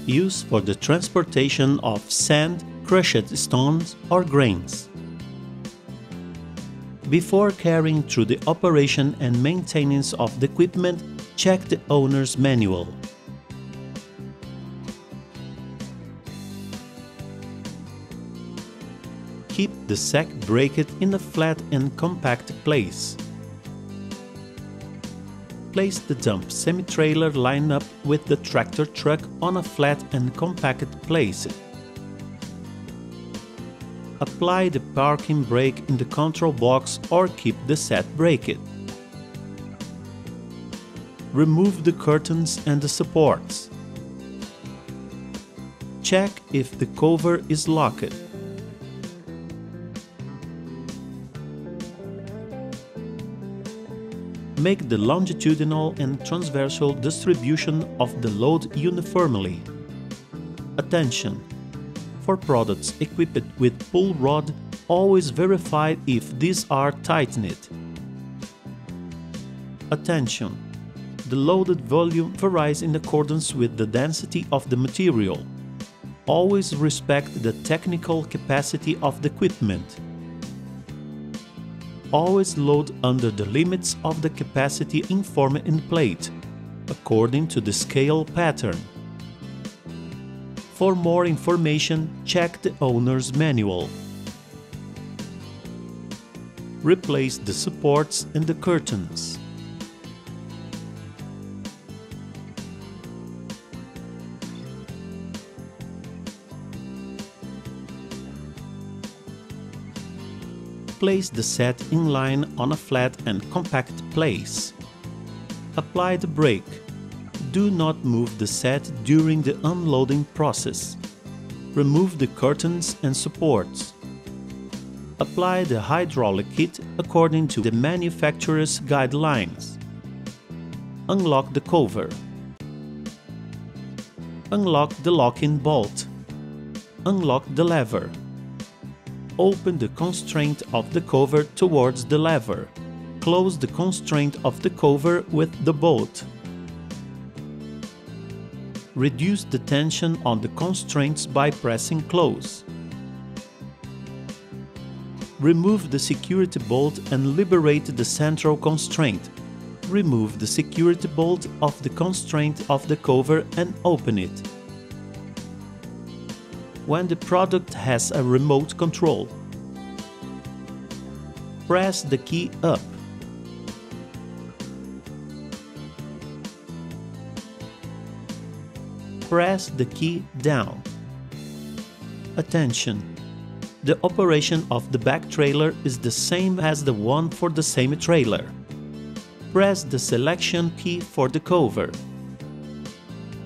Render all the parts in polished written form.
used for the transportation of sand, crushed stones or grains. Before carrying through the operation and maintenance of the equipment, check the owner's manual. Keep the sack braced in a flat and compact place. Place the dump semi-trailer line up with the tractor truck on a flat and compact place. Apply the parking brake in the control box or keep the set braked. Remove the curtains and the supports. Check if the cover is locked. Make the longitudinal and transversal distribution of the load uniformly. Attention! For products equipped with pull rod, always verify if these are tightened. Attention! The loaded volume varies in accordance with the density of the material. Always respect the technical capacity of the equipment. Always load under the limits of the capacity informed in plate, according to the scale pattern. For more information, check the owner's manual. Replace the supports and the curtains. Place the set in line on a flat and compact place. Apply the brake. Do not move the set during the unloading process. Remove the curtains and supports. Apply the hydraulic kit according to the manufacturer's guidelines. Unlock the cover. Unlock the locking bolt. Unlock the lever. Open the constraint of the cover towards the lever. Close the constraint of the cover with the bolt. Reduce the tension on the constraints by pressing close. Remove the security bolt and liberate the central constraint. Remove the security bolt of the constraint of the cover and open it. When the product has a remote control, press the key up. Press the key down. Attention! The operation of the back trailer is the same as the one for the semi-trailer. Press the selection key for the cover.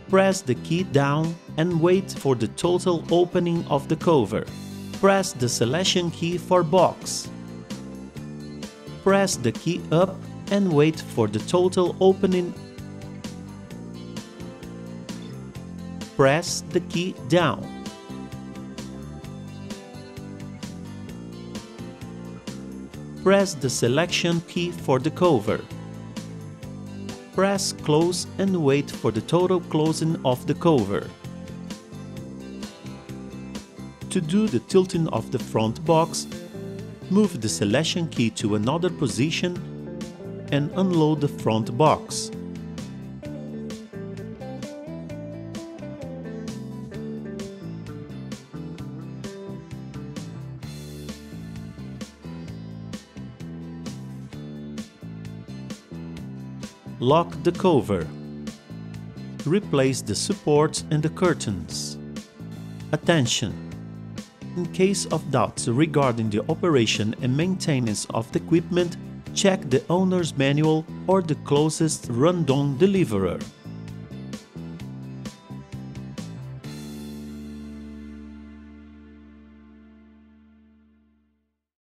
Press the key down and wait for the total opening of the cover. Press the selection key for box. Press the key up and wait for the total opening. Press the key down. Press the selection key for the cover. Press close and wait for the total closing of the cover. To do the tilting of the front box, move the selection key to another position and unload the front box. Lock the cover. Replace the supports and the curtains. Attention! In case of doubts regarding the operation and maintenance of the equipment, check the owner's manual or the closest Randon deliverer.